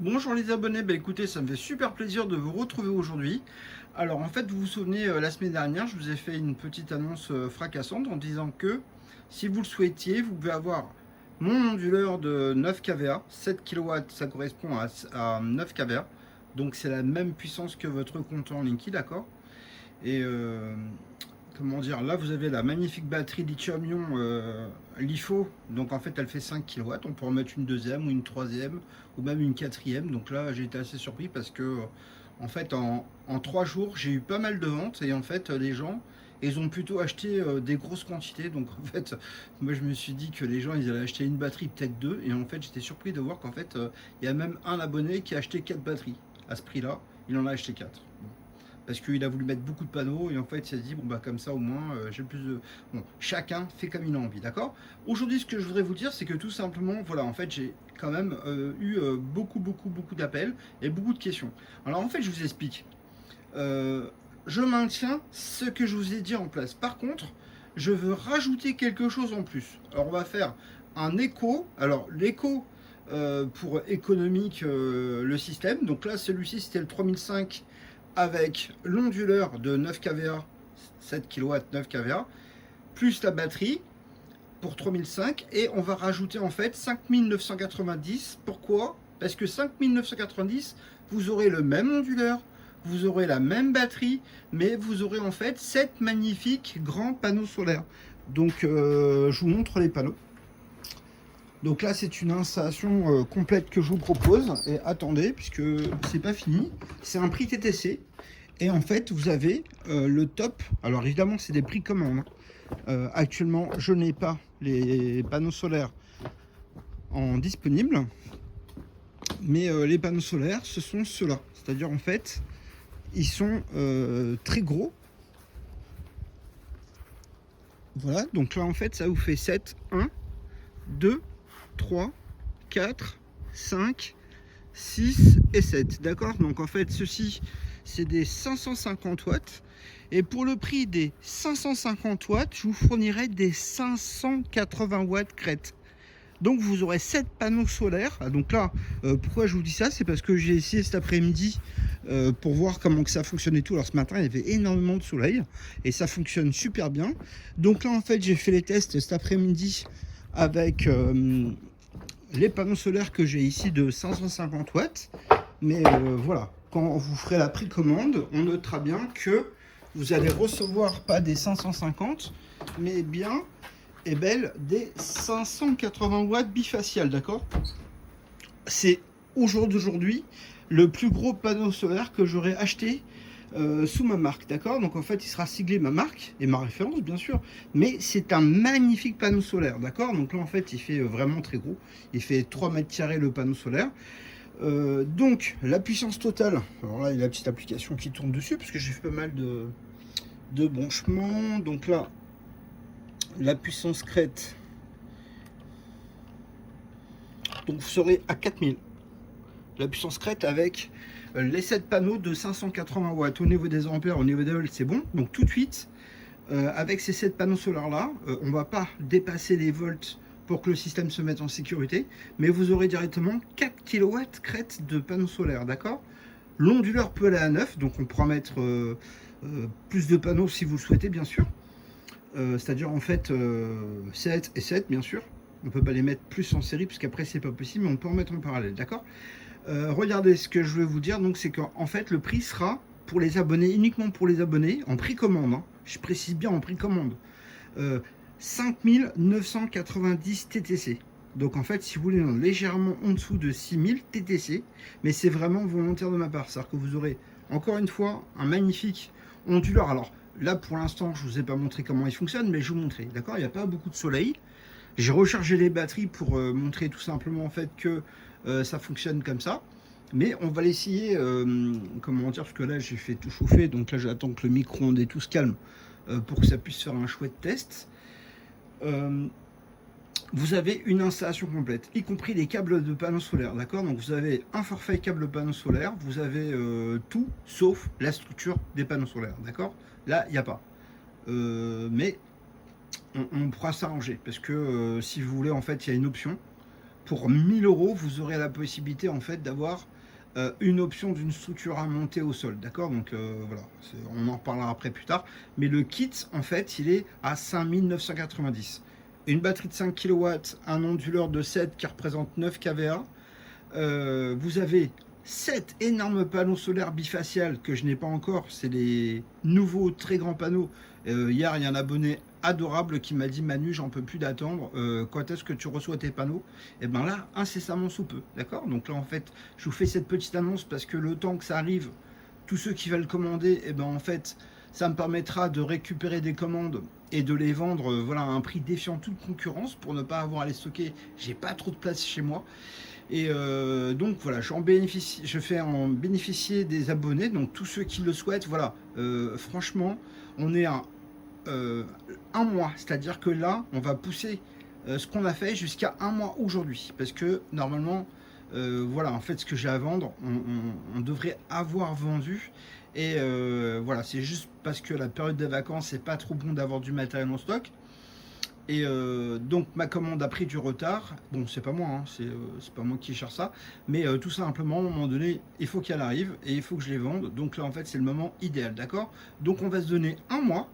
Bonjour les abonnés, écoutez, ça me fait super plaisir de vous retrouver aujourd'hui. Alors en fait, vous vous souvenez, la semaine dernière, je vous ai fait une petite annonce fracassante en disant que si vous le souhaitiez, vous pouvez avoir mon onduleur de 9 kVA, 7 kW, ça correspond à 9 kVA, donc c'est la même puissance que votre compteur Linky, d'accord. Et comment dire, là vous avez la magnifique batterie lithium-ion LiFo, donc en fait elle fait 5 kW, on peut en mettre une deuxième ou une troisième ou même une quatrième. Donc là j'ai été assez surpris parce que en fait en 3 jours j'ai eu pas mal de ventes et en fait les gens ils ont plutôt acheté des grosses quantités. Donc en fait moi je me suis dit que les gens ils allaient acheter une batterie, peut-être deux, et en fait j'étais surpris de voir qu'en fait il y a même un abonné qui a acheté 4 batteries à ce prix là, il en a acheté 4 parce qu'il a voulu mettre beaucoup de panneaux et en fait il s'est dit bon bah comme ça au moins j'ai plus de... Bon, chacun fait comme il a envie, d'accord. Aujourd'hui ce que je voudrais vous dire c'est que tout simplement voilà, en fait j'ai quand même eu beaucoup d'appels et beaucoup de questions. Alors en fait je vous explique. Euh, je maintiens ce que je vous ai dit en place. Par contre, je veux rajouter quelque chose en plus. Alors on va faire un écho. Alors l'écho pour économique le système. Donc là celui-ci c'était le 3005 avec l'onduleur de 9 kVA, 7 kW 9 kVA, plus la batterie pour 3005, et on va rajouter en fait 5990. Pourquoi? Parce que 5990, vous aurez le même onduleur, vous aurez la même batterie, mais vous aurez en fait 7 magnifiques grands panneaux solaires. Donc je vous montre les panneaux. Donc là c'est une installation complète que je vous propose, et attendez puisque c'est pas fini, c'est un prix TTC. Et en fait, vous avez le top. Alors évidemment, c'est des prix commande. Actuellement, je n'ai pas les panneaux solaires en disponible. Mais les panneaux solaires, ce sont ceux-là. C'est-à-dire, en fait, ils sont très gros. Voilà, donc là, en fait, ça vous fait 7, 1, 2, 3, 4, 5, 6 et 7. D'accord. Donc en fait, ceci, c'est des 550 watts. Et pour le prix des 550 watts, je vous fournirai des 580 watts crête. Donc vous aurez 7 panneaux solaires. Donc là, pourquoi je vous dis ça? C'est parce que j'ai essayé cet après-midi pour voir comment que ça fonctionnait tout. Alors ce matin, il y avait énormément de soleil et ça fonctionne super bien. Donc là, en fait, j'ai fait les tests cet après-midi avec les panneaux solaires que j'ai ici de 550 watts. Mais voilà, quand vous ferez la précommande, on notera bien que vous allez recevoir pas des 550, mais bien et belle des 580 watts bifacial, d'accord. C'est au jour d'aujourd'hui le plus gros panneau solaire que j'aurais acheté sous ma marque, d'accord. Donc en fait il sera siglé ma marque et ma référence bien sûr, mais c'est un magnifique panneau solaire, d'accord. Donc là en fait il fait vraiment très gros, il fait 3 mètres carrés le panneau solaire. Donc la puissance totale, alors là il y a la petite application qui tourne dessus parce que j'ai fait pas mal de branchements. Donc là la puissance crête, donc vous serez à 4000. La puissance crête avec les 7 panneaux de 580 watts. Au niveau des ampères, au niveau des volts, c'est bon. Donc tout de suite, avec ces 7 panneaux solaires là, on ne va pas dépasser les volts pour que le système se mette en sécurité, mais vous aurez directement 4 kW crête de panneaux solaires, d'accord. L'onduleur peut aller à 9, donc on pourra mettre plus de panneaux si vous le souhaitez, bien sûr. C'est-à-dire en fait 7 et 7, bien sûr. On ne peut pas les mettre plus en série, puisqu'après c'est pas possible, mais on peut en mettre en parallèle, d'accord. Regardez, ce que je veux vous dire, donc c'est qu'en fait le prix sera pour les abonnés, uniquement pour les abonnés, en précommande, hein. Je précise bien en précommande, 5990 TTC. Donc en fait, si vous voulez, légèrement en dessous de 6000 TTC, mais c'est vraiment volontaire de ma part. C'est-à-dire que vous aurez, encore une fois, un magnifique onduleur. Alors là, pour l'instant, je ne vous ai pas montré comment il fonctionne, mais je vais vous montrer, d'accord. Il n'y a pas beaucoup de soleil. J'ai rechargé les batteries pour montrer tout simplement en fait que ça fonctionne comme ça. Mais on va l'essayer, comment dire, parce que là j'ai fait tout chauffer, donc là j'attends que le micro-ondes et tout se calme pour que ça puisse faire un chouette test. Vous avez une installation complète, y compris les câbles de panneaux solaires, d'accord. Donc vous avez un forfait câble panneaux solaires, vous avez tout sauf la structure des panneaux solaires, d'accord. Là il n'y a pas. Mais on pourra s'arranger parce que si vous voulez, en fait, il y a une option pour 1000 euros, vous aurez la possibilité en fait d'avoir une option d'une structure à monter au sol, d'accord. Donc voilà, on en reparlera après plus tard. Mais le kit, en fait, il est à 5990. Une batterie de 5 kW, un onduleur de 7 qui représente 9 kVA. Vous avez 7 énormes panneaux solaires bifaciales que je n'ai pas encore. C'est les nouveaux très grands panneaux. Hier, il y a un abonné adorable qui m'a dit: Manu, j'en peux plus d'attendre. Quand est-ce que tu reçois tes panneaux? Et bien là, incessamment sous peu. D'accord. Donc là, en fait, je vous fais cette petite annonce parce que le temps que ça arrive, tous ceux qui veulent commander, et ben en fait, ça me permettra de récupérer des commandes et de les vendre voilà, à un prix défiant toute concurrence pour ne pas avoir à les stocker. J'ai pas trop de place chez moi. Et donc voilà, je fais en bénéficier des abonnés, donc tous ceux qui le souhaitent. Voilà, franchement, on est à un mois, c'est-à-dire que là, on va pousser ce qu'on a fait jusqu'à un mois aujourd'hui, parce que normalement, voilà, en fait, ce que j'ai à vendre, on devrait avoir vendu. Et voilà, c'est juste parce que la période des vacances, c'est pas trop bon d'avoir du matériel en stock. Et donc ma commande a pris du retard. Bon, c'est pas moi, hein, c'est pas moi qui cherche ça, mais tout simplement, à un moment donné, il faut qu'elle arrive et il faut que je les vende. Donc là, en fait, c'est le moment idéal, d'accord. Donc on va se donner un mois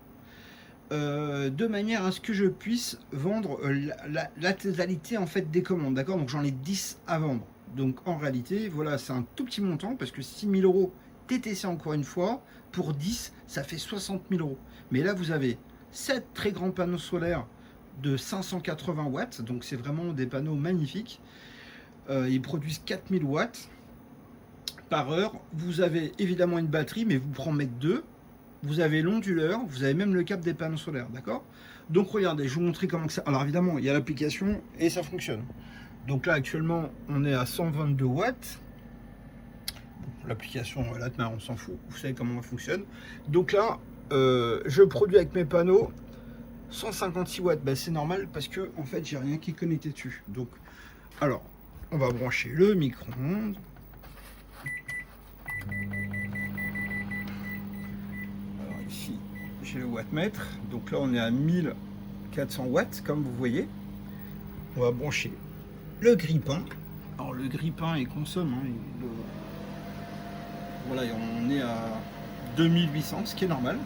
de manière à ce que je puisse vendre la totalité en fait des commandes, d'accord. Donc j'en ai 10 à vendre. Donc en réalité, voilà, c'est un tout petit montant parce que 6000 euros TTC encore une fois, pour 10, ça fait 60 000 euros. Mais là, vous avez 7 très grands panneaux solaires de 580 watts, donc c'est vraiment des panneaux magnifiques. Ils produisent 4000 watts par heure. Vous avez évidemment une batterie, mais vous pouvez en mettre deux. Vous avez l'onduleur, vous avez même le câble des panneaux solaires, d'accord. Donc regardez, je vais vous montrer comment que ça. Alors évidemment, il y a l'application et ça fonctionne. Donc là actuellement, on est à 122 watts. L'application, là, on s'en fout. Vous savez comment ça fonctionne. Donc là, je produis avec mes panneaux 156 watts, ben, c'est normal parce que en fait j'ai rien qui est connecté dessus. Donc alors on va brancher le micro-ondes. Alors ici j'ai le wattmètre, donc là on est à 1400 watts comme vous voyez. On va brancher le grille-pain. Alors le grille-pain il consomme, hein, voilà, on est à 2800, ce qui est normal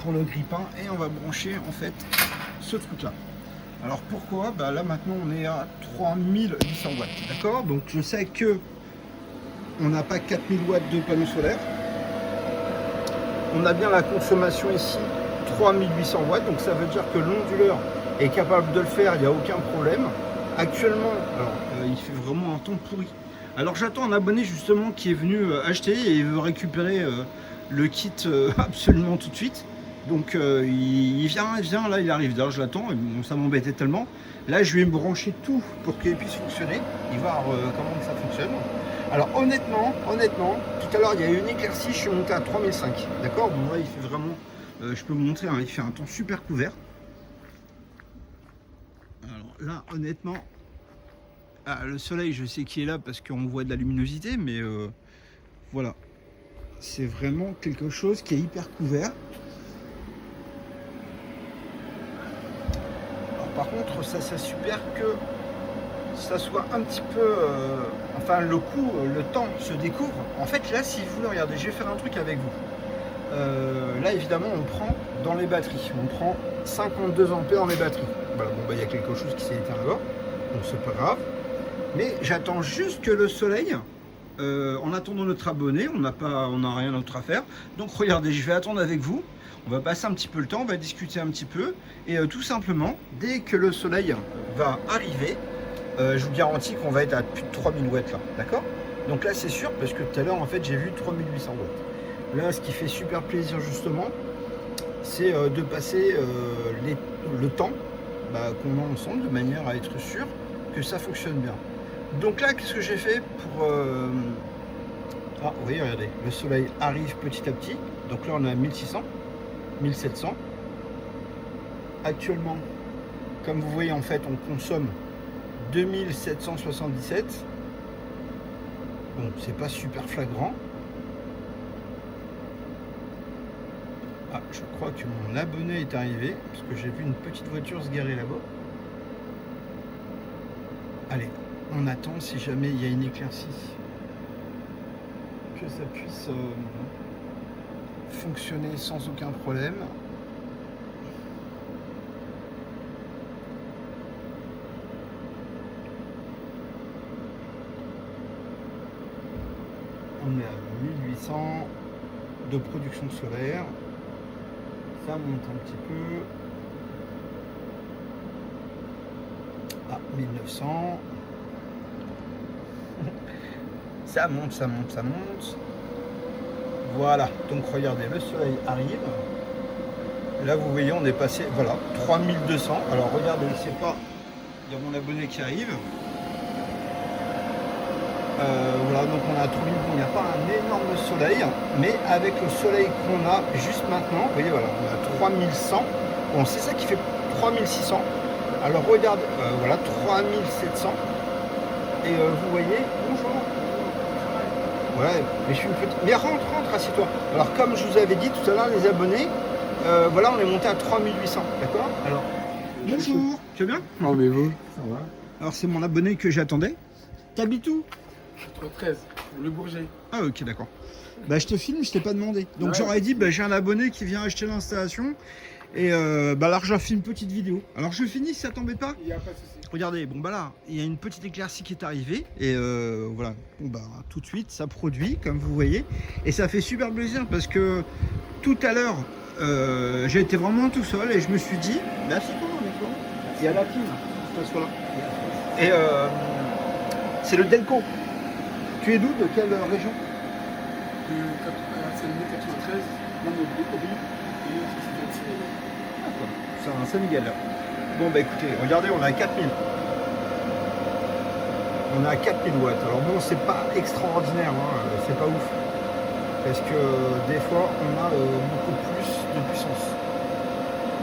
pour le grille-pain, et on va brancher en fait ce truc là. Alors pourquoi? Bah là maintenant on est à 3800 watts, d'accord. Donc je sais que on n'a pas 4000 watts de panneaux solaires, on a bien la consommation ici 3800 watts, donc ça veut dire que l'onduleur est capable de le faire, il n'y a aucun problème. Actuellement, alors il fait vraiment un temps pourri. Alors j'attends un abonné justement qui est venu acheter et il veut récupérer le kit absolument tout de suite. Donc il vient, là il arrive, d'ailleurs je l'attends, bon, ça m'embêtait tellement. Là je vais me brancher tout pour qu'il puisse fonctionner, et voir comment ça fonctionne. Alors honnêtement, tout à l'heure il y a eu une éclaircie, je suis monté à 3005, d'accord. Bon là il fait vraiment, je peux vous montrer, hein, il fait un temps super couvert. Alors là honnêtement, le soleil je sais qu'il est là parce qu'on voit de la luminosité, mais voilà, c'est vraiment quelque chose qui est hyper couvert. Par contre, ça c'est super que ça soit un petit peu, enfin le coup, le temps se découvre. En fait là, si vous voulez, regardez, je vais faire un truc avec vous. Là évidemment, on prend dans les batteries, on prend 52 ampères dans les batteries. Voilà, bon bah il y a quelque chose qui s'est éteint là-bas, donc c'est pas grave. Mais j'attends juste que le soleil, en attendant notre abonné, on n'a rien d'autre à faire. Donc regardez, je vais attendre avec vous. On va passer un petit peu le temps, on va discuter un petit peu. Et tout simplement, dès que le soleil va arriver, je vous garantis qu'on va être à plus de 3000 watts là, d'accord. Donc là c'est sûr, parce que tout à l'heure en fait j'ai vu 3800 watts. Là ce qui fait super plaisir justement, c'est de passer le temps qu'on a ensemble, de manière à être sûr que ça fonctionne bien. Donc là qu'est-ce que j'ai fait pour... Ah oui, regardez, le soleil arrive petit à petit. Donc là on est à 1600. 1700. Actuellement, comme vous voyez, en fait, on consomme 2777. Bon, c'est pas super flagrant. Ah, je crois que mon abonné est arrivé, parce que j'ai vu une petite voiture se garer là-bas. Allez, on attend si jamais il y a une éclaircie, que ça puisse fonctionner sans aucun problème. On est à 1800 de production solaire. Ça monte un petit peu. À 1900. Ça monte, ça monte, ça monte. Voilà, donc regardez, le soleil arrive. Là, vous voyez, on est passé, voilà, 3200. Alors regardez, c'est pas, il y a mon abonné qui arrive. Voilà, donc on a 3000, il n'y a pas un énorme soleil, mais avec le soleil qu'on a juste maintenant, vous voyez, voilà, on a 3100. Bon, c'est ça qui fait 3600. Alors regarde, voilà, 3700. Et vous voyez, bonjour. Ouais, mais je suis une petite. Mais rentre, assieds-toi. Alors comme je vous avais dit tout à l'heure, les abonnés, voilà, on est monté à 3800, d'accord? Alors, bonjour, tu vas bien? Non mais vous, ça va? Alors c'est mon abonné que j'attendais. T'habites où? 13, le Bourget. Ah ok, d'accord. Bah je te filme, je t'ai pas demandé. Donc ouais, j'aurais dit, bah, j'ai un abonné qui vient acheter l'installation. Et bah là je fais une petite vidéo. Alors je finis si ça t'embête pas? Il n'y a pas de souci. Regardez, bon bah là, il y a une petite éclaircie qui est arrivée. Et voilà, bon bah tout de suite ça produit comme vous voyez. Et ça fait super plaisir parce que tout à l'heure j'ai été vraiment tout seul et je me suis dit, bah c'est quoi mec, il y a la team, ce là. Et c'est le Delco. Tu es d'où? De quelle région? De 93, non, c'est un Sénégal là. Bon bah écoutez, regardez, on a 4000. On a 4000 watts. Alors bon, c'est pas extraordinaire, hein, c'est pas ouf. Parce que des fois, on a beaucoup plus de puissance.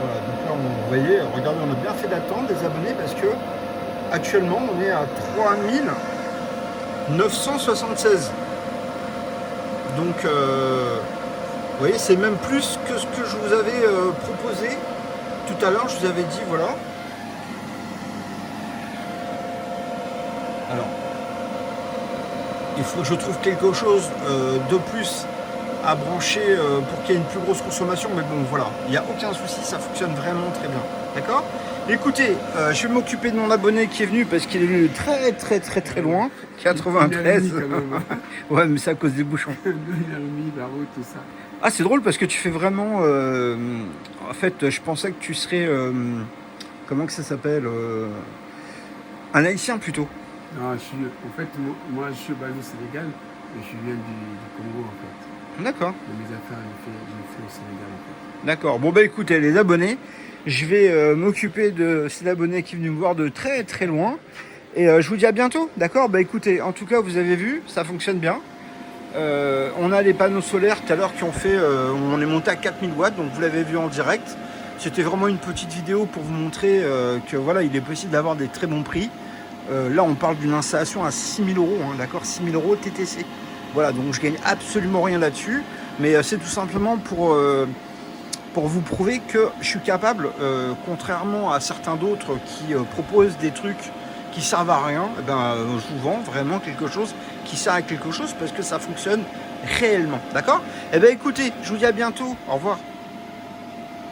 Voilà, donc là, vous voyez, regardez, on a bien fait d'attendre des abonnés parce que actuellement, on est à 3976. Donc, vous voyez, c'est même plus que ce que je vous avais proposé. Tout à l'heure, je vous avais dit, voilà. Alors, il faut que je trouve quelque chose de plus à brancher pour qu'il y ait une plus grosse consommation. Mais bon, voilà, il n'y a aucun souci, ça fonctionne vraiment très bien. D'accord? Écoutez, je vais m'occuper de mon abonné qui est venu parce qu'il est venu très loin. 93. Ouais, mais c'est à cause des bouchons. La route, tout ça. Ah, c'est drôle parce que tu fais vraiment... en fait, je pensais que tu serais... comment que ça s'appelle un haïtien plutôt. Non, en fait, moi je suis basé au Sénégal, mais je viens du Congo en fait. D'accord. Mes affaires, je les fais au Sénégal en fait. D'accord. Bon, bah écoutez, les abonnés, je vais m'occuper de cet abonné qui est venu me voir de très loin. Et je vous dis à bientôt. D'accord? Bah écoutez, en tout cas, vous avez vu, ça fonctionne bien. On a les panneaux solaires tout à l'heure qui ont fait, on est monté à 4000 watts, donc vous l'avez vu en direct. C'était vraiment une petite vidéo pour vous montrer que voilà, il est possible d'avoir des très bons prix. Là, on parle d'une installation à 6000 €, hein, d'accord, 6000 € TTC. Voilà, donc je gagne absolument rien là-dessus, mais c'est tout simplement pour vous prouver que je suis capable, contrairement à certains d'autres qui proposent des trucs qui servent à rien, eh ben, je vous vends vraiment quelque chose qui sert à quelque chose parce que ça fonctionne réellement, d'accord? Eh bien écoutez, je vous dis à bientôt, au revoir.